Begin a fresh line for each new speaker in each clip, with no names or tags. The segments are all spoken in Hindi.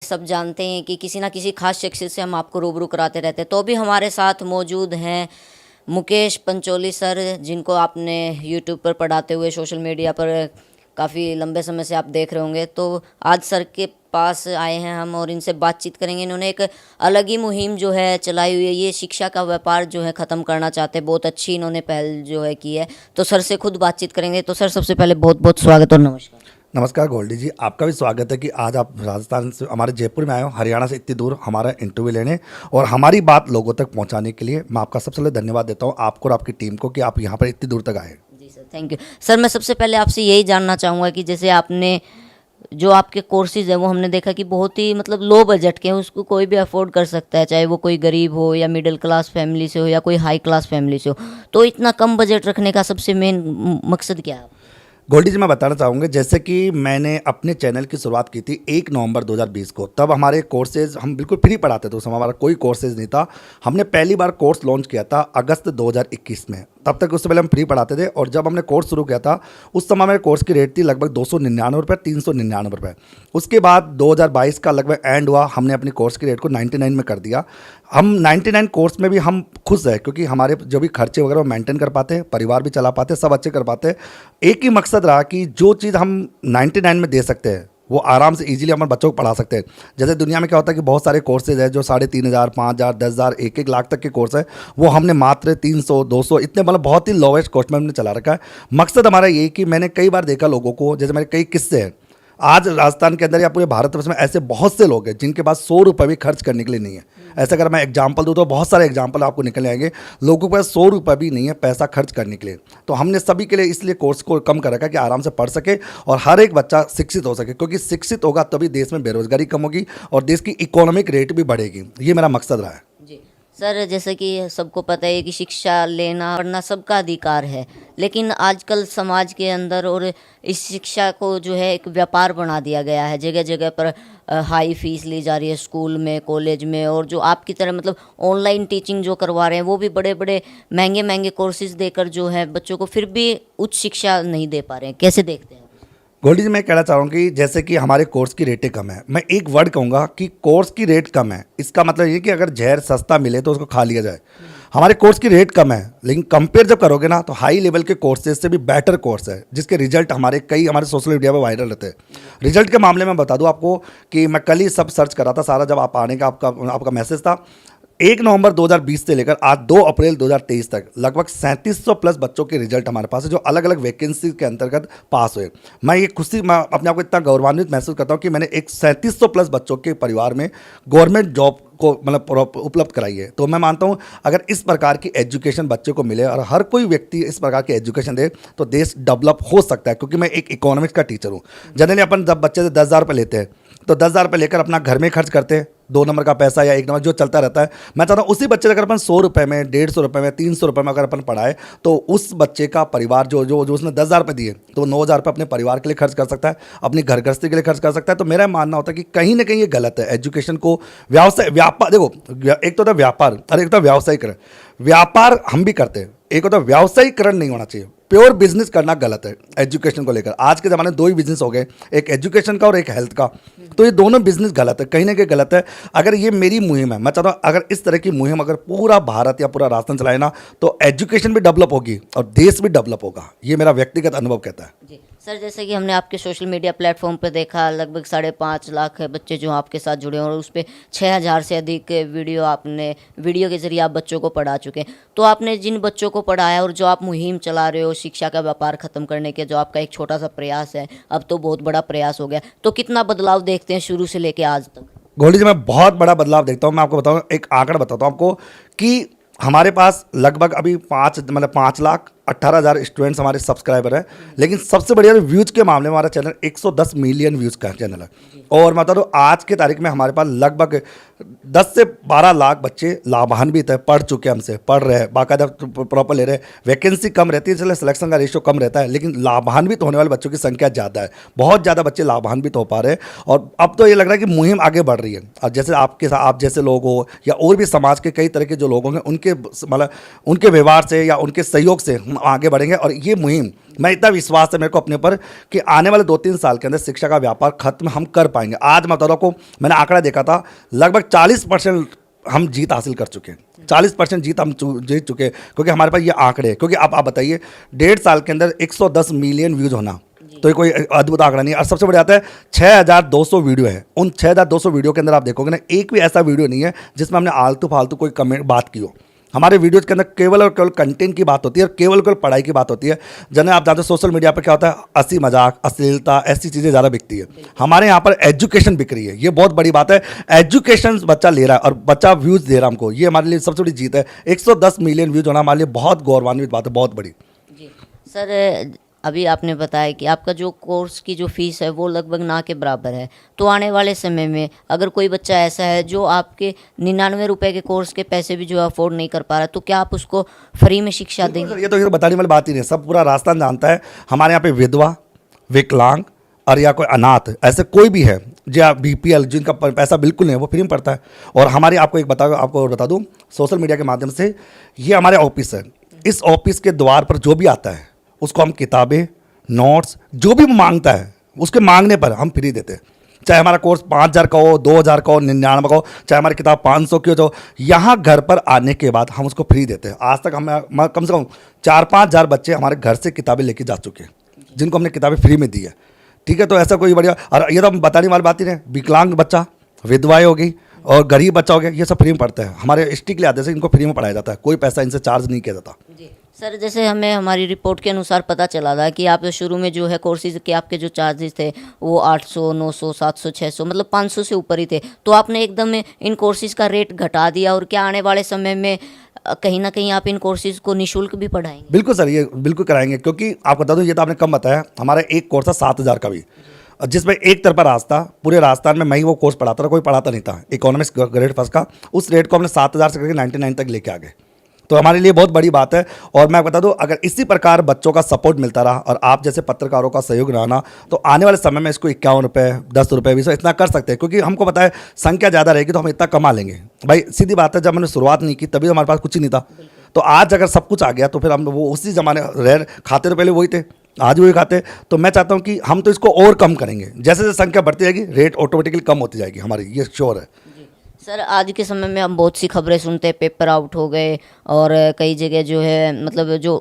सब जानते हैं कि किसी ना किसी खास शख्सियत से हम आपको रूबरू कराते रहते हैं। तो भी हमारे साथ मौजूद हैं मुकेश पंचोली सर, जिनको आपने यूट्यूब पर पढ़ाते हुए सोशल मीडिया पर काफ़ी लंबे समय से आप देख रहे होंगे। तो आज सर के पास आए हैं हम और इनसे बातचीत करेंगे। इन्होंने एक अलग ही मुहिम जो है चलाई हुई है, ये शिक्षा का व्यापार जो है ख़त्म करना चाहते हैं। बहुत अच्छी इन्होंने पहल जो है की है। तो सर से खुद बातचीत करेंगे। तो सर सबसे पहले बहुत बहुत स्वागत और नमस्कार।
नमस्कार गोल्डी जी, आपका भी स्वागत है कि आज आप राजस्थान से हमारे जयपुर में आए हो, हरियाणा से इतनी दूर हमारा इंटरव्यू लेने और हमारी बात लोगों तक पहुंचाने के लिए। मैं आपका सबसे पहले धन्यवाद देता हूं आपको और आपकी टीम को कि आप यहां पर इतनी दूर तक आए।
जी सर, थैंक यू। सर मैं सबसे पहले आपसे यही जानना चाहूँगा कि जैसे आपने जो आपके कोर्सेज़ हैं वो हमने देखा कि बहुत ही मतलब लो बजट के हैं, उसको कोई भी अफोर्ड कर सकता है, चाहे वो कोई गरीब हो या मिडिल क्लास फैमिली से हो या कोई हाई क्लास फैमिली से हो। तो इतना कम बजट रखने का सबसे मेन मकसद क्या है?
गोल्डी जी, मैं बताना चाहूँगा जैसे कि मैंने अपने चैनल की शुरुआत की थी 1 नवंबर 2020 को। तब हमारे कोर्सेज हम बिल्कुल फ्री पढ़ाते थे, उस समय हमारा कोई कोर्सेज नहीं था। हमने पहली बार कोर्स लॉन्च किया था अगस्त 2021 में। तब तक उससे पहले हम फ्री पढ़ाते थे और जब हमने कोर्स शुरू किया था उस समय मेरे कोर्स की रेट थी लगभग 299 रुपये, 399 रुपये। उसके बाद 2022 का लगभग एंड हुआ, हमने अपनी कोर्स की रेट को 99 में कर दिया। हम 99 कोर्स में भी हम खुश हैं क्योंकि हमारे जो भी खर्चे वगैरह वो मेंटेन कर पाते हैं, परिवार भी चला पाते हैं, सब अच्छे कर पाते हैं। एक ही मकसद रहा कि जो चीज़ हम 99 में दे सकते हैं वो आराम से इजीली हमारे बच्चों को पढ़ा सकते हैं। जैसे दुनिया में क्या होता है कि बहुत सारे कोर्सेज हैं जो 3,500, 5,000, 10,000, 1-1 लाख तक के कोर्स है, वो हमने मात्र 300, 200 इतने मतलब बहुत ही लोवेस्ट कॉस्ट में हमने चला रखा है। मकसद हमारा ये कि मैंने कई बार देखा लोगों को, जैसे मेरे कई किस्से हैं आज राजस्थान के अंदर या पूरे भारतवर्ष में ऐसे बहुत से लोग हैं जिनके पास 100 रुपये भी खर्च करने के लिए नहीं है। ऐसा अगर मैं एग्जांपल दूं तो बहुत सारे एग्जांपल आपको निकल आएंगे। लोगों के पास 100 रुपये भी नहीं है पैसा खर्च करने के लिए। तो हमने सभी के लिए इसलिए कोर्स को कम कर रखा है कि आराम से पढ़ सके और हर एक बच्चा शिक्षित हो सके, क्योंकि शिक्षित होगा तभी देश में बेरोजगारी कम होगी और देश की इकोनॉमिक रेट भी बढ़ेगी। ये मेरा मकसद रहा है।
जी सर, जैसे कि सबको पता है कि शिक्षा लेना पढ़ना सबका अधिकार है, लेकिन आजकल समाज के अंदर और इस शिक्षा को जो है एक व्यापार बना दिया गया है। जगह जगह पर हाई फीस ली जा रही है, स्कूल में, कॉलेज में, और जो आपकी तरह मतलब ऑनलाइन टीचिंग जो करवा रहे हैं वो भी बड़े बड़े महंगे महंगे कोर्सेज देकर जो है बच्चों को फिर भी उच्च शिक्षा नहीं दे पा रहे हैं। कैसे देखते हैं?
गोल्डी जी, मैं कहना चाह रहा हूँ कि जैसे कि हमारे कोर्स की रेटें कम है, मैं एक वर्ड कहूँगा कि कोर्स की रेट कम है। इसका मतलब ये कि अगर जहर सस्ता मिले तो उसको खा लिया जाए। हमारे कोर्स की रेट कम है, लेकिन कंपेयर जब करोगे ना तो हाई लेवल के कोर्सेज से भी बेटर कोर्स है, जिसके रिजल्ट हमारे सोशल मीडिया पर वायरल रहते हैं। रिजल्ट के मामले में बता दूँ आपको कि मैं कल ही सब सर्च कर रहा था सारा, जब आप आने का आपका मैसेज था। 1 नवंबर 2020 से लेकर आज 2 अप्रैल 2023 तक लगभग 3700 प्लस बच्चों के रिजल्ट हमारे पास है जो अलग अलग वैकेंसी के अंतर्गत पास हुए। मैं अपने आप को इतना गौरवान्वित महसूस करता हूँ कि मैंने एक 3700 प्लस बच्चों के परिवार में गवर्नमेंट जॉब को मतलब उपलब्ध कराई है। तो मैं मानता हूँ अगर इस प्रकार की एजुकेशन बच्चे को मिले और हर कोई व्यक्ति इस प्रकार की एजुकेशन दे तो देश डेवलप हो सकता है। क्योंकि मैं एक इकोनॉमिक्स का टीचर हूँ। जनरली अपन जब बच्चे से 10,000 रुपये लेते हैं तो 10,000 रुपये लेकर अपना घर में खर्च करते हैं, 2 नंबर का पैसा या 1 नंबर जो चलता रहता है। मैं चाहता हूँ उसी बच्चे अगर अपन 100 रुपये में, 150 रुपये में, 300 रुपये में अगर अपन पढ़ाए तो उस बच्चे का परिवार जो उसने 10,000 रुपये दिए तो 9,000 रुपये अपने परिवार के लिए खर्च कर सकता है, अपनी घर गृहस्थी के लिए खर्च कर सकता है। तो मेरा मानना होता है कि कहीं ना कहीं ये गलत है। एजुकेशन को व्यापार, देखो एक तो होता है व्यापार और एक होता है व्यावसायीकरण। व्यापार हम भी करते हैं, एक होता है व्यावसायीकरण नहीं होना चाहिए। प्योर बिजनेस करना गलत है एजुकेशन को लेकर। आज के ज़माने में 2 ही बिजनेस हो गए, एक एजुकेशन का और एक हेल्थ का। तो ये दोनों बिजनेस गलत है, कहीं ना कहीं गलत है। अगर ये मेरी मुहिम है, मैं चाहता हूँ अगर इस तरह की मुहिम अगर पूरा भारत या पूरा राजस्थान चलाए ना तो एजुकेशन भी डेवलप होगी और देश भी डेवलप होगा। ये मेरा व्यक्तिगत अनुभव कहता है।
जी सर, जैसे कि हमने आपके सोशल मीडिया प्लेटफॉर्म पर देखा लगभग 5.5 लाख बच्चे जो आपके साथ जुड़े हैं और उस पर 6,000 से अधिक वीडियो के जरिए आप बच्चों को पढ़ा चुके हैं। तो आपने जिन बच्चों को पढ़ाया और जो आप मुहिम चला रहे हो शिक्षा का व्यापार खत्म करने के, जो आपका एक छोटा सा प्रयास है, अब तो बहुत बड़ा प्रयास हो गया, तो कितना बदलाव देखते हैं शुरू से लेके आज तक?
गोल्डी जी, मैं बहुत बड़ा बदलाव देखता हूँ। मैं आपको बताऊँ, एक आंकड़ा बताता हूँ आपको कि हमारे पास लगभग अभी 5,18,000 स्टूडेंट्स हमारे सब्सक्राइबर हैं। लेकिन सबसे बढ़िया व्यूज़ के मामले में हमारा चैनल 110 मिलियन व्यूज़ का चैनल है। और मतलब आज के तारीख में हमारे पास लगभग 10 से 12 लाख बच्चे लाभान्वित है, पढ़ चुके, हमसे पढ़ रहे हैं, बाकायदा प्रॉपर ले रहे हैं। वैकेंसी कम रहती है इसलिए सिलेक्शन का रेशियो कम रहता है, लेकिन लाभान्वित होने वाले बच्चों की संख्या ज़्यादा है। बहुत ज़्यादा बच्चे लाभान्वित हो पा रहे हैं और अब तो ये लग रहा है कि मुहिम आगे बढ़ रही है। और जैसे आपके साथ आप जैसे लोग हो या और भी समाज के कई तरह के जो लोग होंगे उनके मतलब उनके व्यवहार से या उनके सहयोग से आगे बढ़ेंगे। और ये मुहिम, मैं इतना विश्वास है मेरे को अपने ऊपर कि आने वाले 2-3 साल के अंदर शिक्षा का व्यापार खत्म हम कर पाएंगे। आज मैं बता रहा हूँ, मैंने आंकड़ा देखा था, लगभग 40% हम जीत हासिल कर चुके हैं। 40% जीत हम जीत चुके हैं, क्योंकि हमारे पास ये आंकड़े हैं। क्योंकि आप बताइए, 1.5 साल के अंदर 110 मिलियन व्यूज होना तो ये कोई अद्भुत आंकड़ा नहीं है। और सबसे बड़ी बात है, 6200 वीडियो है। उन 6200 वीडियो के अंदर आप देखोगे ना, एक भी ऐसा वीडियो नहीं है जिसमें हमने आलतू फालतू कोई कमेंट बात की हो। हमारे वीडियोज के अंदर केवल और केवल कंटेंट की बात होती है और केवल केवल पढ़ाई की बात होती है। जैसे आप जानते हो सोशल मीडिया पर क्या होता है, हंसी मजाक, अश्लीलता, ऐसी चीज़ें ज़्यादा बिकती है। हमारे यहाँ पर एजुकेशन बिक रही है, ये बहुत बड़ी बात है। एजुकेशन बच्चा ले रहा है और बच्चा व्यूज़ दे रहा है हमको, ये हमारे लिए सबसे बड़ी जीत है। 110 मिलियन व्यूज़ होना हमारे लिए बहुत गौरवान्वित बात है, बहुत बड़ी।
जी सर, अभी आपने बताया कि आपका जो कोर्स की जो फीस है वो लगभग ना के बराबर है। तो आने वाले समय में अगर कोई बच्चा ऐसा है जो आपके 99 रुपए के कोर्स के पैसे भी जो अफोर्ड नहीं कर पा रहा, तो क्या आप उसको फ्री में शिक्षा देंगे?
ये तो बताने वाली बात ही नहीं, सब पूरा राजस्थान जानता है। हमारे यहाँ पे विधवा, विकलांग और या कोई अनाथ, ऐसे कोई भी है जो BPL जिनका पैसा बिल्कुल नहीं है, वो फ्री में पढ़ता है। और हमारी आपको बता दूँ, सोशल मीडिया के माध्यम से ये हमारे ऑफिस है। इस ऑफिस के द्वार पर जो भी आता है उसको हम किताबें, नोट्स, जो भी मांगता है उसके मांगने पर हम फ्री देते हैं। चाहे हमारा कोर्स 5000 का हो, 2000 का हो, 99 का हो, चाहे हमारी किताब 500 की हो, तो यहाँ घर पर आने के बाद हम उसको फ्री देते हैं। आज तक हम कम से कम 4-5 हज़ार बच्चे हमारे घर से किताबें लेके जा चुके हैं, जिनको हमने किताबें फ्री में दी है। ठीक है, तो ऐसा कोई बढ़िया, और ये तो हम बताने वाली बात ही नहीं। विकलांग बच्चा, विधवाएँ हो गई और गरीब बच्चा हो गया, ये सब फ्री में पढ़ते हैं। हमारे स्ट्रिक्टली आदेश से इनको फ्री में पढ़ाया जाता है, कोई पैसा इनसे चार्ज नहीं किया जाता।
जी सर, जैसे हमें हमारी रिपोर्ट के अनुसार पता चला था कि आप शुरू में जो है कोर्सेज के आपके जो चार्जेस थे वो 800, 900, 700, 600 मतलब 500 से ऊपर ही थे। तो आपने एकदम इन कोर्सेज का रेट घटा दिया, और क्या आने वाले समय में कहीं ना कहीं आप इन कोर्सेज को निःशुल्क भी पढ़ाएंगे?
बिल्कुल सर, ये बिल्कुल कराएंगे। क्योंकि आपको बता दूं, ये तो आपने कम बताया, हमारा एक कोर्स था 7000 का भी, जिसमें एक तरफा रास्ता पूरे राजस्थान में मैं ही वो कोर्स पढ़ाता था, कोई पढ़ाता नहीं था। इकोनॉमिक्स ग्रेड फर्स्ट का, उस रेट को हमने 7000 से करके 99 तक लेके आ गए। तो हमारे लिए बहुत बड़ी बात है। और मैं बता दूं, अगर इसी प्रकार बच्चों का सपोर्ट मिलता रहा और आप जैसे पत्रकारों का सहयोग रहना, तो आने वाले समय में इसको 51 रुपये, 10 रुपये, 20 इतना कर सकते हैं। क्योंकि हमको पता है संख्या ज़्यादा रहेगी तो हम इतना कमा लेंगे। भाई सीधी बात है, जब मैंने शुरुआत नहीं की तभी तो हमारे पास कुछ ही नहीं था। तो आज अगर सब कुछ आ गया तो फिर हम वो उसी ज़माने रह खाते तो पहले वही थे, आज वही खाते। तो मैं चाहता हूँ कि हम तो इसको और कम करेंगे, जैसे जैसे संख्या बढ़ती जाएगी रेट ऑटोमेटिकली कम होती जाएगी हमारी, ये श्योर है।
सर, आज के समय में हम बहुत सी खबरें सुनते हैं, पेपर आउट हो गए और कई जगह जो है मतलब जो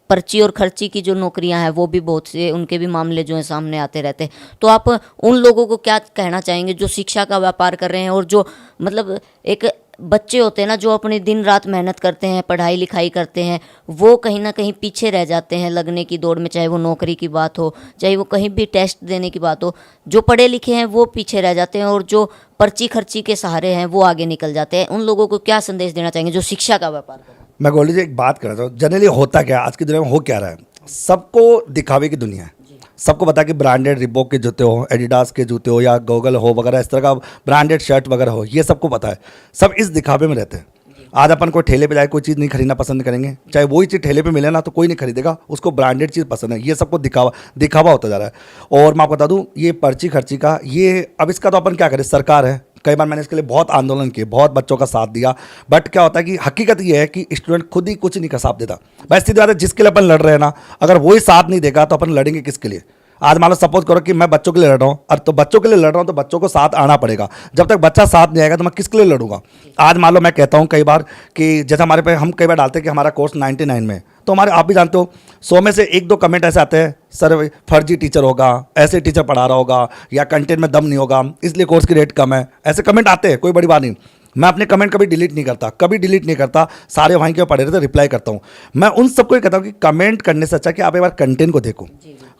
पर्ची और खर्ची की जो नौकरियां हैं वो भी बहुत से उनके भी मामले जो हैं सामने आते रहते हैं। तो आप उन लोगों को क्या कहना चाहेंगे जो शिक्षा का व्यापार कर रहे हैं और जो मतलब एक बच्चे होते हैं ना, जो अपनी दिन रात मेहनत करते हैं, पढ़ाई लिखाई करते हैं, वो कहीं ना कहीं पीछे रह जाते हैं लगने की दौड़ में, चाहे वो नौकरी की बात हो, चाहे वो कहीं भी टेस्ट देने की बात हो। जो पढ़े लिखे हैं वो पीछे रह जाते हैं और जो पर्ची खर्ची के सहारे हैं वो आगे निकल जाते हैं। उन लोगों को क्या संदेश देना चाहेंगे जो शिक्षा का व्यापार कर रहे हैं?
मैं गोल्डी जी एक बात करना चाहूँ, जनरली होता क्या है आज की दुनिया में, हो क्या रहा है, सबको दिखावे की दुनिया है। सबको पता है कि ब्रांडेड रिबॉक के जूते हो, एडिडास के जूते हो या गूगल हो वगैरह, इस तरह का ब्रांडेड शर्ट वगैरह हो, ये सबको पता है। सब इस दिखावे में रहते हैं। आज अपन कोई ठेले पे जाए कोई चीज़ नहीं खरीदना पसंद करेंगे, चाहे वही चीज़ ठेले पे मिले ना तो कोई नहीं खरीदेगा, उसको ब्रांडेड चीज़ पसंद है। ये सबको दिखावा होता जा रहा है। और मैं आपको बता दूं, ये पर्ची खर्ची का, ये अब इसका तो अपन क्या करें, सरकार है। कई बार मैंने इसके लिए बहुत आंदोलन किए, बहुत बच्चों का साथ दिया, बट क्या होता है कि हकीकत ये है कि स्टूडेंट खुद ही कुछ नहीं का साथ देता। भाई सीधी बात है, जिसके लिए अपन लड़ रहे हैं ना, अगर वही साथ नहीं देगा तो अपन लड़ेंगे किसके लिए? आज मान लो सपोज करो कि मैं बच्चों के लिए लड़ रहा हूँ, और तो बच्चों के लिए लड़ रहा हूँ तो बच्चों को साथ आना पड़ेगा। जब तक बच्चा साथ नहीं आएगा तो मैं किसके लिए लड़ूंगा? आज मान लो मैं कहता हूँ कई बार कि जैसे हमारे पे हम कई बार डालते हैं कि हमारा कोर्स 99 में, तो हमारे आप भी जानते हो 100 में से 1-2 कमेंट ऐसे आते हैं, सर फर्जी टीचर होगा, ऐसे टीचर पढ़ा रहा होगा, या कंटेंट में दम नहीं होगा इसलिए कोर्स की रेट कम है। ऐसे कमेंट आते हैं, कोई बड़ी बात नहीं। मैं अपने कमेंट कभी डिलीट नहीं करता, कभी डिलीट नहीं करता, सारे वहीं के पढ़े रहते रिप्लाई करता हूँ। मैं उन सबको ये कहता हूँ कि कमेंट करने से अच्छा कि आप एक बार कंटेंट को देखो।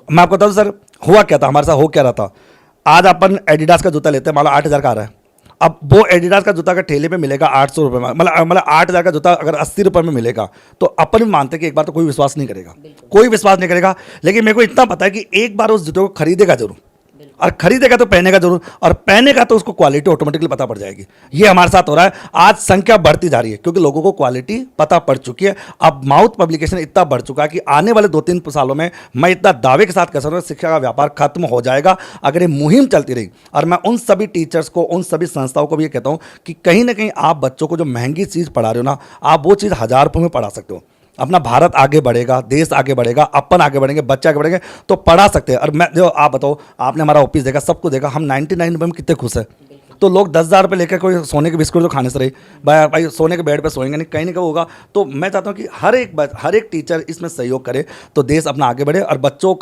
मैं आपको बताऊँ सर हुआ क्या था, हमारे साथ हो क्या रहा था। आज अपन एडिडास का जूता लेते हैं, मान लो 8000 का आ रहा है। अब वो एडिडास का जूता अगर ठेले पे मिलेगा 800 रुपये में, मतलब 8000 का जूता अगर 80 रुपये में मिलेगा, तो अपन भी मानते हैं कि एक बार तो कोई विश्वास नहीं करेगा, कोई विश्वास नहीं करेगा। लेकिन मेरे को इतना पता है कि एक बार उस जूते को खरीदेगा जरूर, और खरीदेगा तो पहनेगा जरूर, और पहनेगा तो उसको क्वालिटी ऑटोमेटिकली पता पड़ जाएगी। ये हमारे साथ हो रहा है। आज संख्या बढ़ती जा रही है क्योंकि लोगों को क्वालिटी पता पड़ चुकी है। अब माउथ पब्लिकेशन इतना बढ़ चुका है कि आने वाले 2-3 सालों में मैं इतना दावे के साथ कह सकता हूँ शिक्षा का व्यापार खत्म हो जाएगा अगर ये मुहिम चलती रही। और मैं उन सभी टीचर्स को, उन सभी संस्थाओं को भी ये कहता हूँ कि कहीं ना कहीं आप बच्चों को जो महंगी चीज़ पढ़ा रहे हो ना, आप वो चीज़ 1000 रुपये में पढ़ा सकते हो। अपना भारत आगे बढ़ेगा, देश आगे बढ़ेगा, अपन आगे बढ़ेंगे, बच्चे आगे बढ़ेंगे तो पढ़ा सकते हैं। और मैं जो आप बताओ, आपने हमारा ऑफिस देखा, सबको देखा, हम 99 रुपये में कितने खुश हैं। तो लोग 10,000 रुपये लेकर कोई सोने के बिस्कुट तो खाने से रही, भाई भाई सोने के बेड पे सोएंगे नहीं, कहीं ना कहीं होगा। तो मैं चाहता हूँ कि हर एक टीचर इसमें सहयोग करे तो देश अपना आगे बढ़े और बच्चों